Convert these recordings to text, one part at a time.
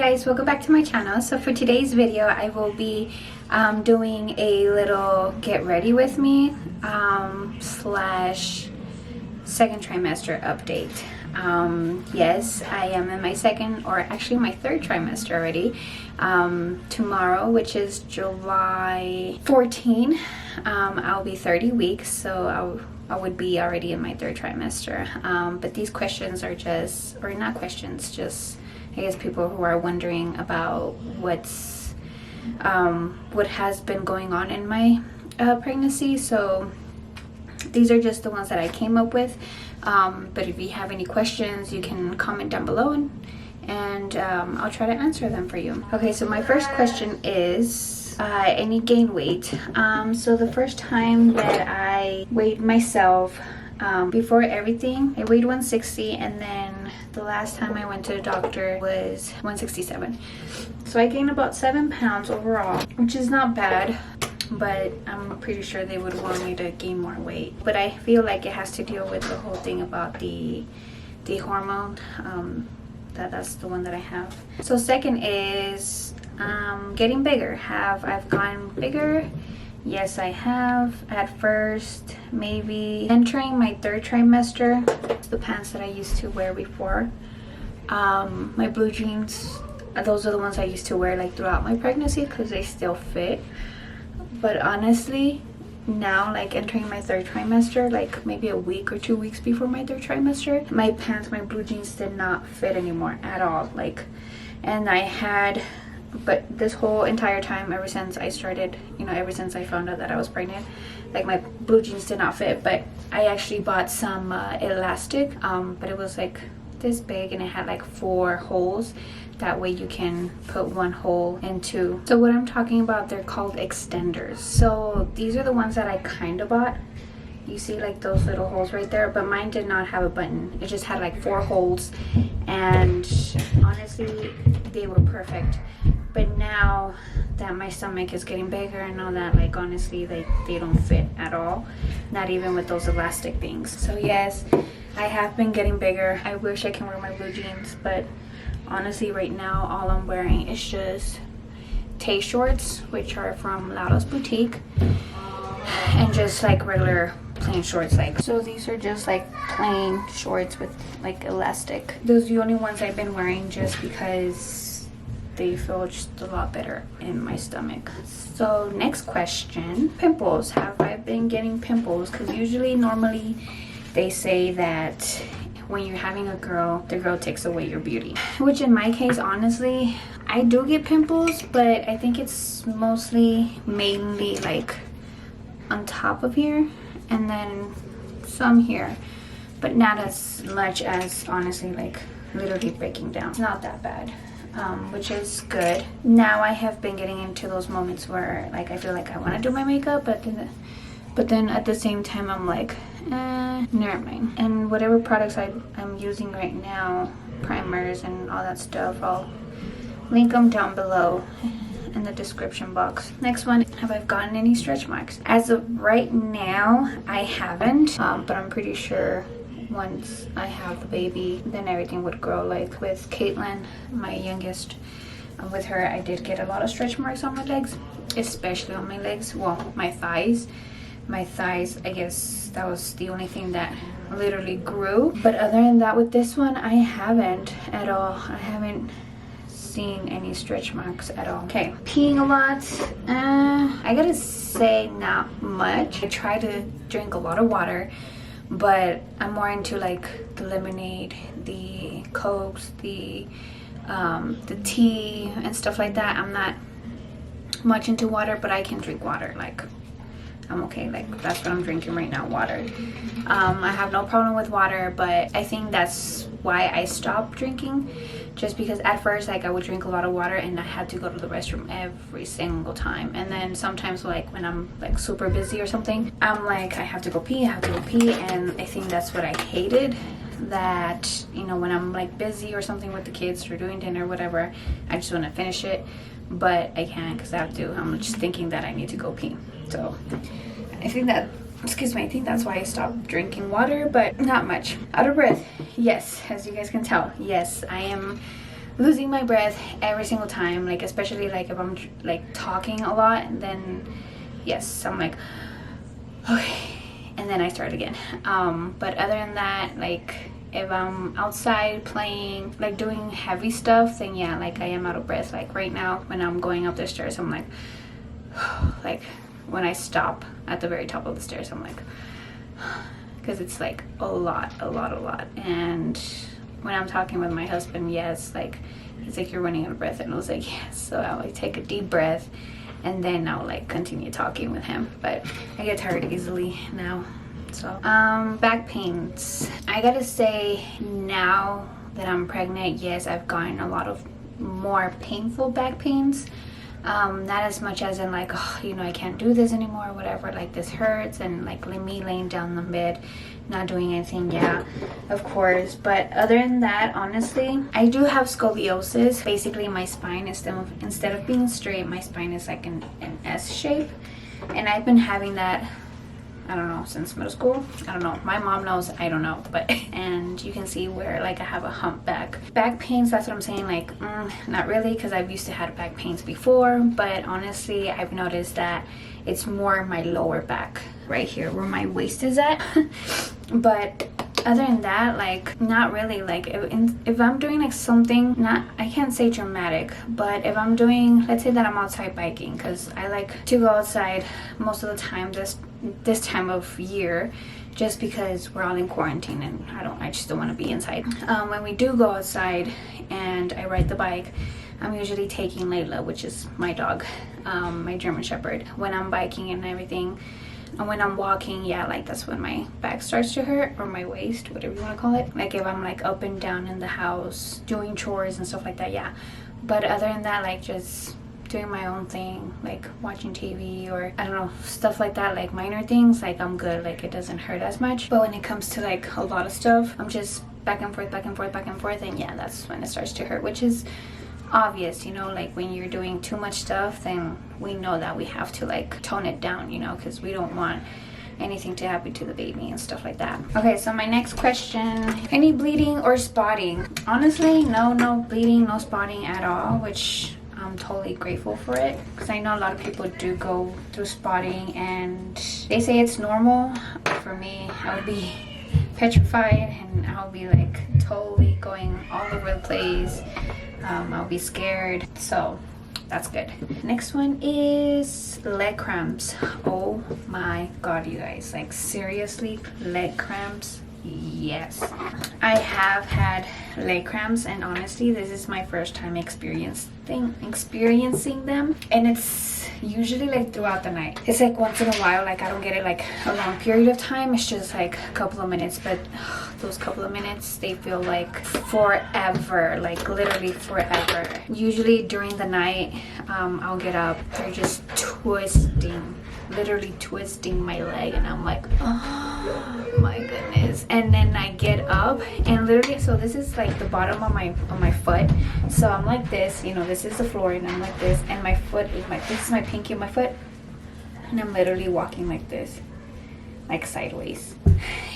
guys, welcome back to my channel. So for today's video I will be doing a little get ready with me slash second trimester update. Yes, I am in my second, or actually my third trimester already. Tomorrow, which is July 14, I'll be 30 weeks, so I would be already in my third trimester. But these questions are just, or not questions, just I guess people who are wondering about what has been going on in my pregnancy. So these are just the ones that I came up with. But if you have any questions, you can comment down below and I'll try to answer them for you. Okay, so my first question is any gain weight. So the first time that I weighed myself, before everything, I weighed 160, and then the last time I went to the doctor was 167. So I gained about 7 pounds overall, which is not bad, but I'm pretty sure they would want me to gain more weight. But I feel like it has to deal with the whole thing about the hormone. That's the one that I have. So second is getting bigger. I've gotten bigger? Yes, I have. At first, maybe entering my third trimester, the pants that I used to wear before, my blue jeans, those are the ones I used to wear like throughout my pregnancy because they still fit. But honestly, now, like entering my third trimester, like maybe a week or 2 weeks before my third trimester, my pants, my blue jeans did not fit anymore at all. Like, and I had, but this whole entire time, ever since I started, ever since I found out that I was pregnant, like my blue jeans did not fit. But I actually bought some elastic, but it was like this big and it had like 4 holes. That way you can put one hole into. So what I'm talking about, they're called extenders. So these are the ones that I kind of bought. You see like those little holes right there, but mine did not have a button. It just had like 4 holes, and honestly they were perfect. But now that my stomach is getting bigger and all that, like honestly they don't fit at all, not even with those elastic things. So yes, I have been getting bigger. I wish I can wear my blue jeans, but honestly right now all I'm wearing is just Tay shorts, which are from Lauda's Boutique, and just like regular plain shorts. Like, so these are just like plain shorts with like elastic. Those are the only ones I've been wearing just because they feel just a lot better in my stomach. So next question, pimples. Have I been getting pimples? Because normally they say that when you're having a girl, the girl takes away your beauty. Which in my case, honestly, I do get pimples, but I think it's mainly like on top of here and then some here, but not as much as honestly like literally breaking down. It's not that bad, which is good. Now I have been getting into those moments where like I feel like I want to do my makeup, but then at the same time I'm like, never mind. And whatever products I'm using right now, primers and all that stuff, I'll link them down below in the description box. Next one, have I gotten any stretch marks? As of right now, I haven't, but I'm pretty sure once I have the baby, then everything would grow. Like with Caitlin, my youngest, with her, I did get a lot of stretch marks on my legs, especially on my legs, well, my thighs. My thighs, I guess that was the only thing that literally grew. But other than that, with this one, I haven't at all. I haven't seen any stretch marks at all. Okay, peeing a lot. I gotta say not much. I try to drink a lot of water, but I'm more into like the lemonade, the Cokes, the tea and stuff like that. I'm not much into water, but I can drink water. Like, I'm okay. Like, that's what I'm drinking right now, water. I have no problem with water, but I think that's why I stopped drinking, just because at first like I would drink a lot of water and I had to go to the restroom every single time. And then sometimes like when I'm like super busy or something, I'm like, I have to go pee, and I think that's what I hated. That, when I'm like busy or something with the kids or doing dinner or whatever, I just want to finish it, but I can't because I'm just thinking that I need to go pee. So I think that's why I stopped drinking water, but not much. Out of breath, yes, as you guys can tell, yes, I am losing my breath every single time, like especially like if I'm like talking a lot, then yes, I'm like okay, and then I start again. But other than that, like if I'm outside playing, like doing heavy stuff, then yeah, like I am out of breath. Like right now when I'm going up the stairs, I'm like like when I stop at the very top of the stairs, I'm like because it's like a lot. And when I'm talking with my husband, yes, like he's like, you're running out of breath, and I was like, yes. So I like take a deep breath and then I'll like continue talking with him. But I get tired easily now. So back pains, I gotta say, now that I'm pregnant, yes, I've gotten a lot of more painful back pains. Not as much as in like, oh, you know, I can't do this anymore or whatever, like this hurts, and like me laying down in the bed not doing anything, yeah, of course. But other than that, honestly, I do have scoliosis. Basically my spine is still, instead of being straight, my spine is like an S shape, and I've been having that, I don't know, since middle school. I don't know, my mom knows, I don't know, but and you can see where like I have a humpback. Back pains, that's what I'm saying, like not really, because I've used to have back pains before, but honestly I've noticed that it's more my lower back right here where my waist is at. But other than that, like not really. Like if I'm doing like something, not, I can't say dramatic, but if I'm doing, let's say that I'm outside biking, because I like to go outside most of the time this time of year, just because we're all in quarantine and I just don't want to be inside. When we do go outside and I ride the bike, I'm usually taking Layla, which is my dog, my German Shepherd, when I'm biking and everything. And when I'm walking, yeah, like that's when my back starts to hurt, or my waist, whatever you want to call it. Like if I'm like up and down in the house doing chores and stuff like that, yeah. But other than that, like just doing my own thing, like watching TV or I don't know, stuff like that, like minor things, like I'm good, like it doesn't hurt as much. But when it comes to like a lot of stuff, I'm just back and forth, and yeah, that's when it starts to hurt, which is obvious, you know, like when you're doing too much stuff, then we know that we have to like tone it down, you know, because we don't want anything to happen to the baby and stuff like that. Okay, so my next question, any bleeding or spotting? Honestly, no bleeding, no spotting at all, which I'm totally grateful for it, because I know a lot of people do go through spotting and they say it's normal. For me, I would be petrified and I would be like totally going all over the place. I'll be scared, so that's good. Next one is leg cramps. Oh my god, you guys, like seriously, leg cramps? Yes, I have had leg cramps, and honestly this is my first time experiencing them, and it's usually like throughout the night. It's like once in a while, like I don't get it like a long period of time, it's just like a couple of minutes, but those couple of minutes, they feel like forever, like literally forever. Usually during the night, I'll get up, they're just twisting, literally twisting my leg, and I'm like, oh my goodness. And then I get up and literally, so this is like the bottom of my foot, so I'm like this, you know, this is the floor, and I'm like this, and my foot is this is my pinky of my foot, and I'm literally walking like this, like sideways.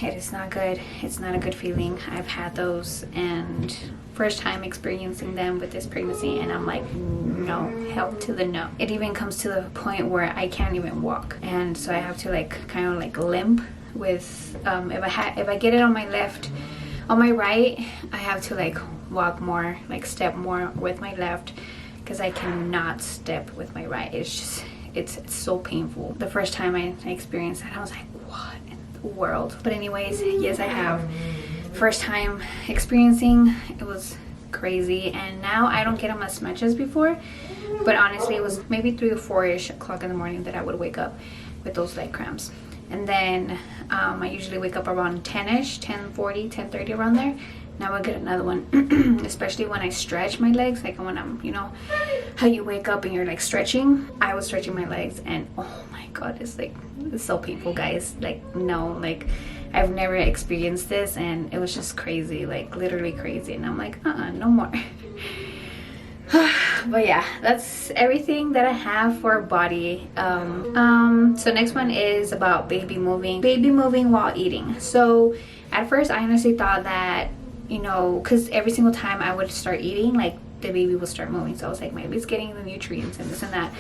It is not good. It's not a good feeling. I've had those, and first time experiencing them with this pregnancy, and I'm like, no, help to the no. It even comes to the point where I can't even walk, and so I have to like kind of like limp with if I get it on my left, on my right, I have to like walk more, like step more with my left, because I cannot step with my right. It's just it's so painful. The first time I experienced that, I was like, what in the world? But anyways, yes, I have. First time experiencing, it was crazy, and now I don't get them as much as before, but honestly it was maybe 3 or 4ish o'clock in the morning that I would wake up with those leg cramps. And then I usually wake up around 10ish, 10:40, 10:30, around there. Now I get another one, especially when I stretch my legs, like when I'm, you know, how you wake up and you're like stretching. I was stretching my legs, and oh my god, it's like, it's so painful, guys. Like, no, like I've never experienced this, and it was just crazy, like literally crazy, and I'm like, no more. But yeah, that's everything that I have for body. So next one is about baby moving while eating. So at first I honestly thought that, you know, because every single time I would start eating, like the baby will start moving. So I was like, maybe it's getting the nutrients and this and that.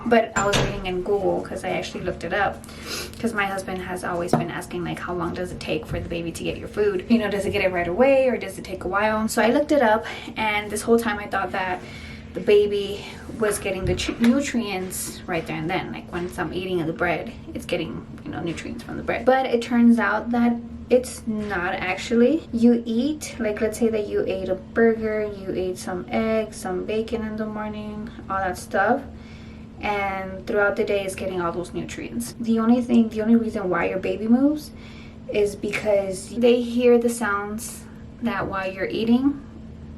But I was reading in Google because I actually looked it up, because my husband has always been asking like, how long does it take for the baby to get your food? You know, does it get it right away or does it take a while? So I looked it up, and this whole time I thought that the baby was getting the nutrients right there and then. Like once I'm eating the bread, it's getting, you know, nutrients from the bread. But it turns out that it's not actually. You eat, like let's say that you ate a burger, you ate some eggs, some bacon in the morning, all that stuff, and throughout the day it's getting all those nutrients. The only reason why your baby moves is because they hear the sounds that while you're eating,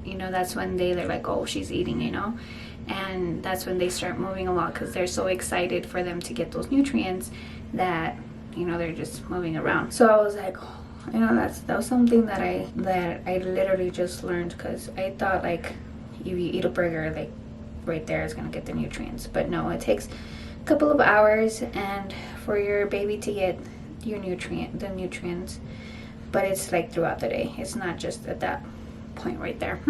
you know, that's when they're like, oh, she's eating, you know, and that's when they start moving a lot, because they're so excited for them to get those nutrients that, you know, they're just moving around. So I was like, oh, you know, that was something that I literally just learned, because I thought like if you eat a burger, like right there is gonna get the nutrients. But no, it takes a couple of hours and for your baby to get your nutrients, but it's like throughout the day. It's not just at that point right there.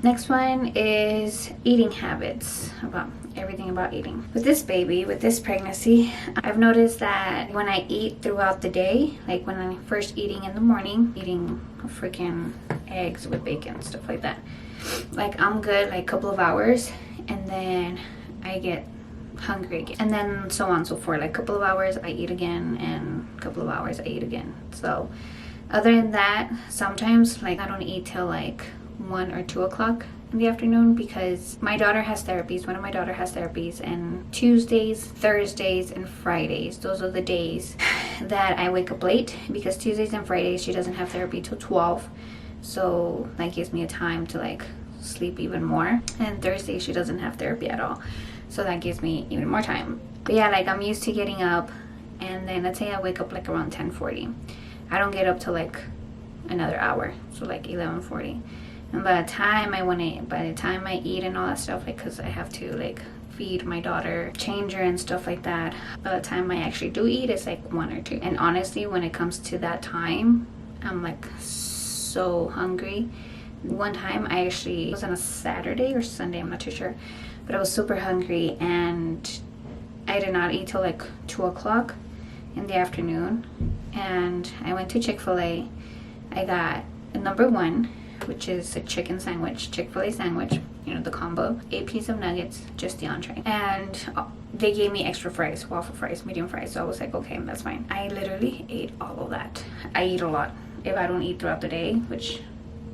Next one is eating habits, about everything about eating. With this baby, with this pregnancy, I've noticed that when I eat throughout the day, like when I'm first eating in the morning, eating freaking eggs with bacon, stuff like that, like I'm good like a couple of hours and then I get hungry again, and then so on and so forth. Like a couple of hours I eat again, and a couple of hours I eat again. So other than that, sometimes like I don't eat till like 1 or 2 o'clock in the afternoon, because my daughter has therapies. One of my daughter has therapies, and Tuesdays, Thursdays, and Fridays, those are the days that I wake up late, because Tuesdays and Fridays she doesn't have therapy till 12. So that gives me a time to like sleep even more. And Thursday she doesn't have therapy at all, so that gives me even more time. But yeah, like I'm used to getting up, and then let's say I wake up like around 10:40. I don't get up till like another hour, so like 11:40. And by the time I eat and all that stuff, like because I have to like feed my daughter, change her and stuff like that, by the time I actually do eat, it's like 1 or 2. And honestly, when it comes to that time, I'm like so hungry. One time I actually, it was on a Saturday or Sunday, I'm not too sure, but I was super hungry and I did not eat till like 2 o'clock in the afternoon, and I went to Chick-fil-A. I got a number 1, which is a chicken sandwich, Chick-fil-A sandwich, you know, the combo, 8 pieces of nuggets, just the entree, and they gave me extra fries, waffle fries, medium fries. So I was like, okay, that's fine. I literally ate all of that. I eat a lot. If I don't eat throughout the day,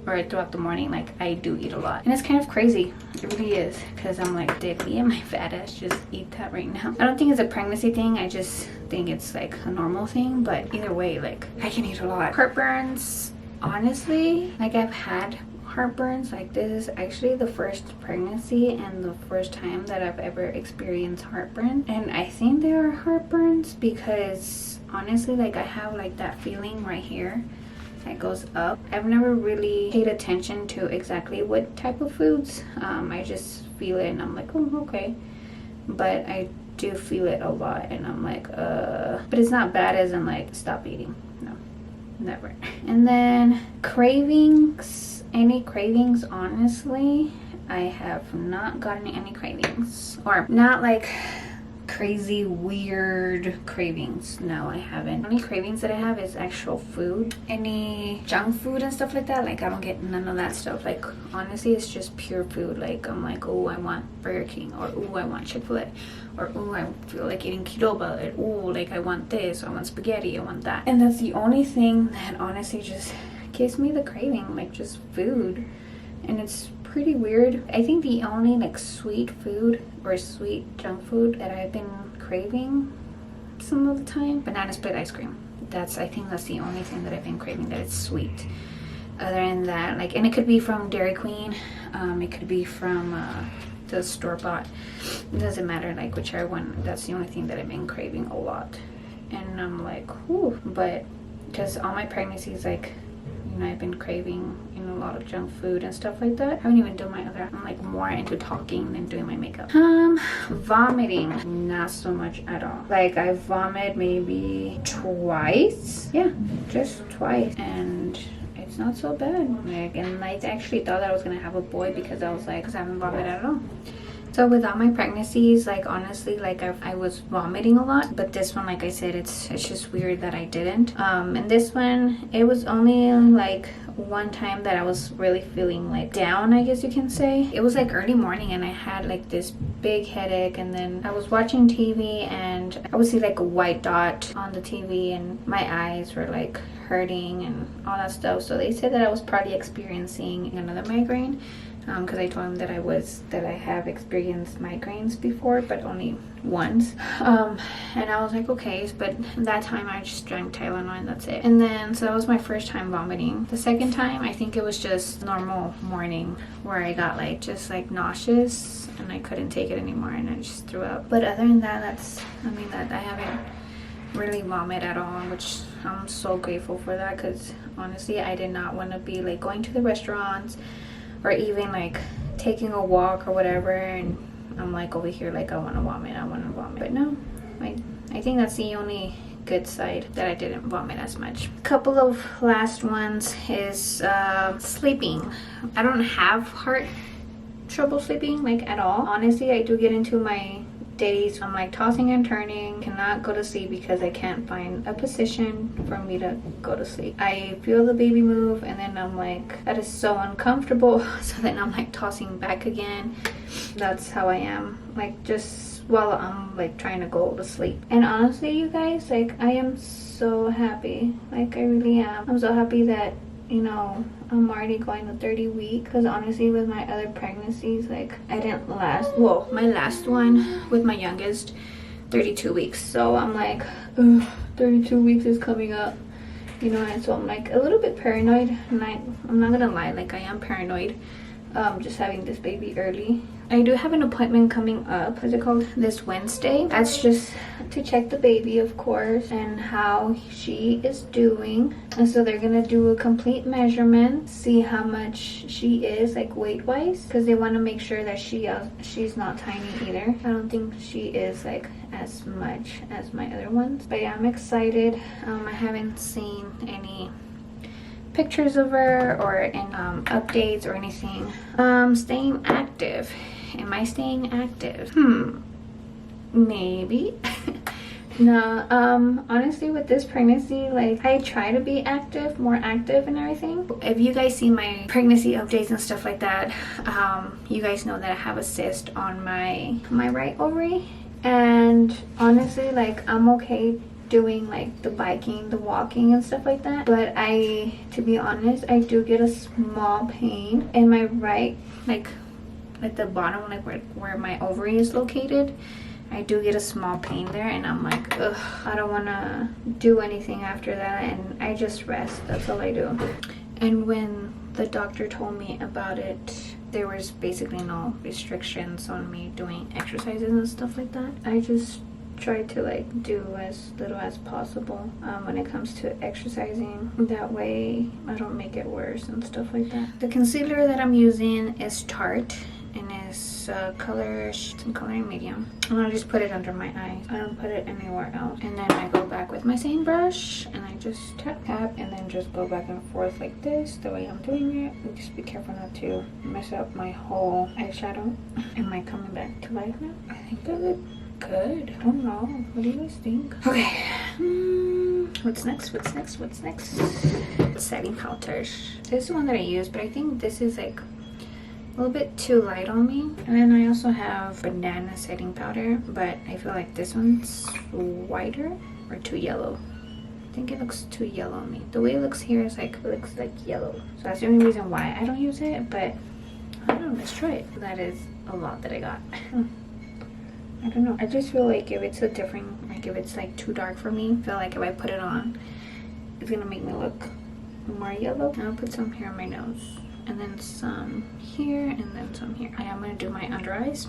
or throughout the morning, like I do eat a lot, and it's kind of crazy. It really is, because I'm like, did me and my fat ass just eat that right now? I don't think it's a pregnancy thing, I just think it's like a normal thing, but either way, like I can eat a lot. Heartburns, honestly, like I've had heartburns. Like this is actually the first pregnancy and the first time that I've ever experienced heartburn, and I think they are heartburns because honestly, like I have like that feeling right here that goes up. I've never really paid attention to exactly what type of foods. I just feel it and I'm like, oh, okay. But I do feel it a lot and I'm like, but it's not bad as in like stop eating. No, never. And then cravings, any cravings, honestly, I have not gotten any cravings, or not like crazy weird cravings. No, I haven't. The only cravings that I have is actual food. Any junk food and stuff like that, like I don't get none of that stuff. Like honestly, it's just pure food. Like I'm like, oh, I want Burger King, or oh, I want Chick-fil-A, or oh, I feel like eating Qdoba, oh, like I want this, I want spaghetti, I want that. And that's the only thing that honestly just gives me the craving, like just food. And it's pretty weird. I think the only like sweet food or sweet junk food that I've been craving some of the time, banana split ice cream. I think that's the only thing that I've been craving that it's sweet. Other than that, like, and it could be from Dairy Queen, it could be from the store-bought. It doesn't matter, like whichever one. That's the only thing that I've been craving a lot. And I'm like, whew. But because all my pregnancies, like, you know, I've been craving, you know, a lot of junk food and stuff like that. I haven't even done my other, I'm like more into talking than doing my makeup. Vomiting, not so much at all. Like I vomit maybe twice. Yeah, just twice. And it's it's not so bad. Like, and I actually thought that I was gonna have a boy because I was like, because I haven't vomited at all. So with all my pregnancies, like honestly, like I was vomiting a lot, but this one, like I said, it's just weird that I didn't. And this one, it was only like one time that I was really feeling like down, I guess you can say. It was like early morning and I had like this big headache, and then I was watching TV and I would see like a white dot on the TV and my eyes were like hurting and all that stuff. So they said that I was probably experiencing another migraine. Because I told him that I have experienced migraines before, but only once. And I was like, okay, but that time I just drank Tylenol and that's it. And then, so that was my first time vomiting. The second time, I think it was just normal morning where I got like, just like nauseous and I couldn't take it anymore and I just threw up. But other than that, that I haven't really vomit at all, which I'm so grateful for that, because honestly, I did not want to be like going to the restaurants or even like taking a walk or whatever, and I'm like over here like I want to vomit. But no, I think that's the only good side, that I didn't vomit as much. A couple of last ones is sleeping. I don't have heart trouble sleeping like at all. Honestly, I do get into my days I'm like tossing and turning, cannot go to sleep because I can't find a position for me to go to sleep. I feel the baby move and then I'm like, that is so uncomfortable. So then I'm like tossing back again. That's how I am, like just while I'm like trying to go to sleep. And honestly, you guys, like I am so happy, like I really am. I'm so happy that, you know, I'm already going to 30 week, because honestly with my other pregnancies, like I didn't last, well, my last one with my youngest, 32 weeks. So I'm like, ugh, 32 weeks is coming up, you know, and so I'm like a little bit paranoid, and I'm not gonna lie, like I am paranoid, just having this baby early. I do have an appointment coming up, what's it called, this Wednesday. That's just to check the baby, of course, and how she is doing. And so they're gonna do a complete measurement, see how much she is like weight wise, because they want to make sure that she's not tiny either. I don't think she is like as much as my other ones, but yeah, I'm excited. I haven't seen any pictures of her or in updates or anything. Staying active. Am I staying active? Maybe. No, honestly with this pregnancy, like I try to be active, more active and everything. If you guys see my pregnancy updates and stuff like that, you guys know that I have a cyst on my right ovary, and honestly, like I'm okay doing like the biking, the walking and stuff like that, but to be honest, I do get a small pain in my right, like the bottom, like where my ovary is located. I do get a small pain there, and I'm like, ugh, I don't want to do anything after that, and I just rest. That's all I do. And when the doctor told me about it, there was basically no restrictions on me doing exercises and stuff like that. I just try to like do as little as possible when it comes to exercising. That way I don't make it worse and stuff like that. The concealer that I'm using is Tarte, and is color medium. I'm gonna just put it under my eyes. I don't put it anywhere else. And then I go back with my same brush and I just tap and then just go back and forth like this, the way I'm doing it. And just be careful not to mess up my whole eyeshadow. Am I coming back to life now? I think I look good. I don't know. What do you guys think? Okay. What's next? Setting powder. This is the one that I use, but I think this is like a little bit too light on me. And then I also have banana setting powder, but I feel like this one's whiter or too yellow. I think it looks too yellow on me. The way it looks here is like, it looks like yellow. So that's the only reason why I don't use it, but I don't know, let's try it. That is a lot that I got. I don't know. I just feel like if it's if it's like too dark for me, I feel like if I put it on, it's gonna make me look more yellow. I'll put some here on my nose, and then some here, and then some here. I am gonna do my under eyes,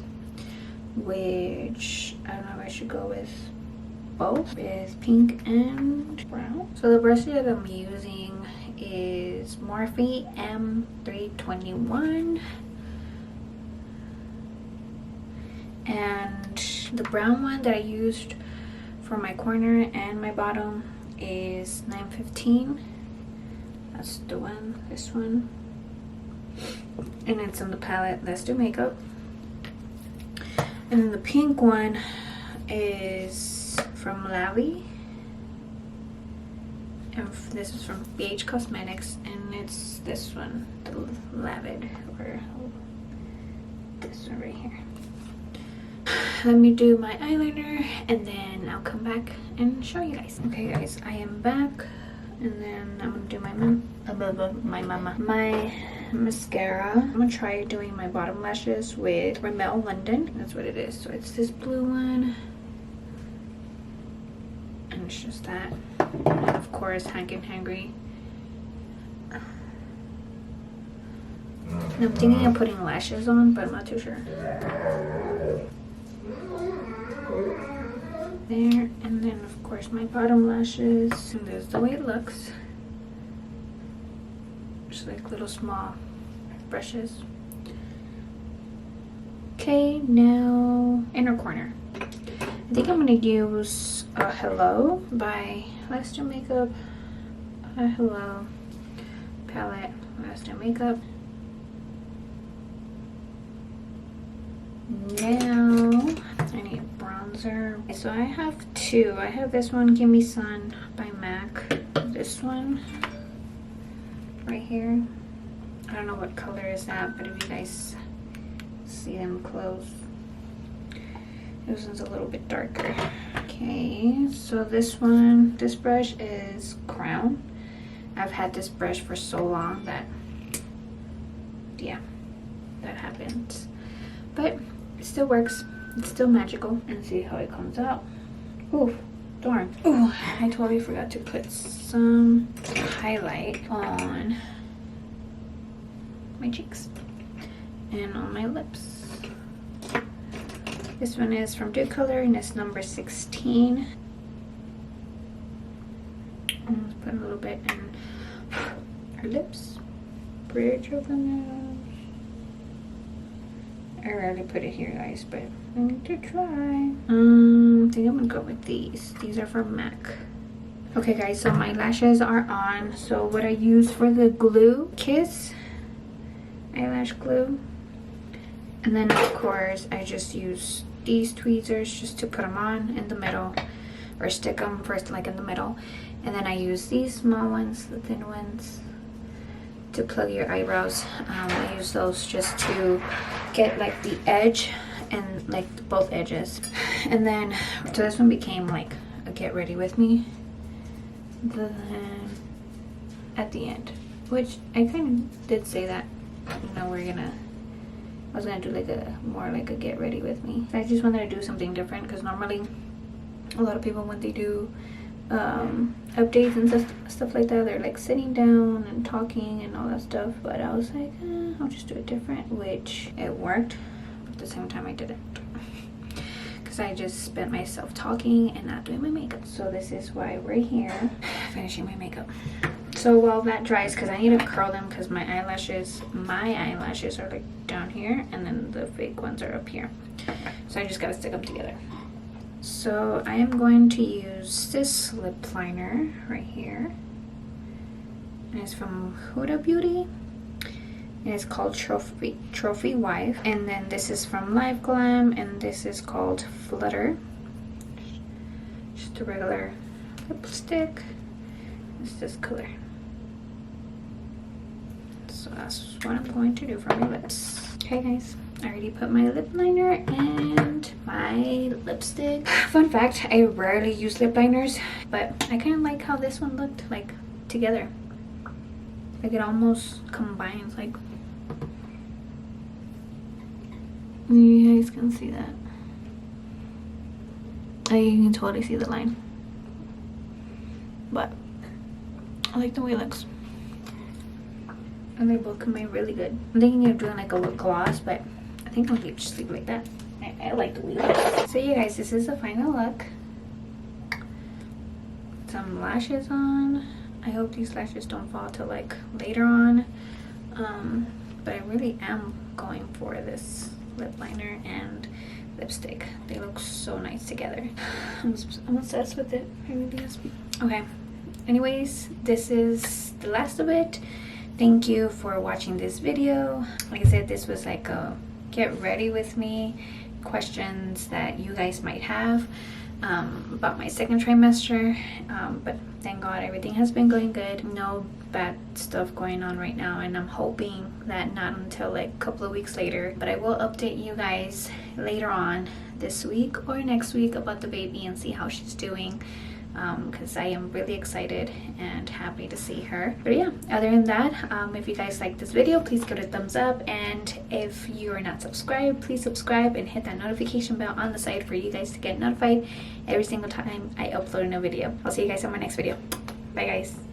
which I don't know if I should go with both, with pink and brown. So the brush that I'm using is Morphe M321. And the brown one that I used for my corner and my bottom is 915. That's the one, this one. And it's on the palette Let's Do Makeup. And then the pink one is from Lavi. And this is from BH Cosmetics. And it's this one, the Lavid, or this one right here. Let me do my eyeliner and then I'll come back and show you guys. Okay guys, I am back. And then I'm gonna do my mascara. I'm gonna try doing my bottom lashes with Rimmel London. That's what it is. So it's this blue one. And it's just that. And of course, Hank and Hangry. And I'm thinking of putting lashes on, but I'm not too sure. There, and then of course my bottom lashes, and there's the way it looks. Just like little small brushes. Okay, now inner corner. I think I'm gonna use Hello by Let's Do Makeup. Hello palette, Let's Do Makeup. Now I need bronzer. So I have two. I have this one, Gimme Sun by MAC. This one right here. I don't know what color is that, but if you guys see them close, this one's a little bit darker. Okay, so this one, this brush is Crown. I've had this brush for so long that, yeah, that happens. But it still works. It's still magical. And see how it comes out. Ooh, darn. Ooh, I totally forgot to put some highlight on my cheeks and on my lips. This one is from Dude Color and it's number 16. Let's put a little bit in her lips, bridge of the nose. I rarely put it here, guys, but I need to try. I think I'm gonna go with these. These are from MAC. Okay, guys, so my lashes are on. So what I use for the glue, Kiss eyelash glue. And then, of course, I just use these tweezers just to put them on in the middle, or stick them first, like in the middle. And then I use these small ones, the thin ones, to plug your eyebrows. I use those just to get like the edge and like both edges. And then so this one became like a get ready with me. Then at the end, which I kind of did say that, you know, I was gonna do like a more like a get ready with me. I just wanted to do something different because normally a lot of people, when they do updates and stuff like that, they're like sitting down and talking and all that stuff. But I was like, I'll just do it different, which it worked. But at the same time I didn't, because I just spent myself talking and not doing my makeup. So this is why we're here finishing my makeup. So while that dries, because I need to curl them, because my eyelashes are like down here and then the fake ones are up here, so I just gotta stick them together. So I am going to use this lip liner right here, and it's from Huda Beauty, and it's called Trophy Wife. And then this is from Liveglam, and this is called Flutter. Just a regular lipstick. It's this color. So that's what I'm going to do for my lips. Okay guys, I already put my lip liner and my lipstick. Fun fact, I rarely use lip liners, but I kind of like how this one looked like together. Like it almost combines, like, you guys can see that. You can totally see the line, but I like the way it looks. And they both combine really good. I'm thinking of doing like a lip gloss, but I think I'll just leave it like that. I like the way it looks. So you guys, this is the final look. Some lashes on. I hope these lashes don't fall till like later on. But I really am going for this lip liner and lipstick. They look so nice together. I'm obsessed with it. I really am. Okay. anyways, this is the last of it. Thank you for watching this video. Like I said, this was like a get ready with me questions that you guys might have about my second trimester, but thank God everything has been going good. No bad stuff going on right now, and I'm hoping that not until like a couple of weeks later. But I will update you guys later on this week or next week about the baby and see how she's doing, because I am really excited and happy to see her. But yeah, other than that, if you guys like this video, please give it a thumbs up, and if you are not subscribed, please subscribe and hit that notification bell on the side for you guys to get notified every single time I upload a new video. I'll see you guys on my next video. Bye guys.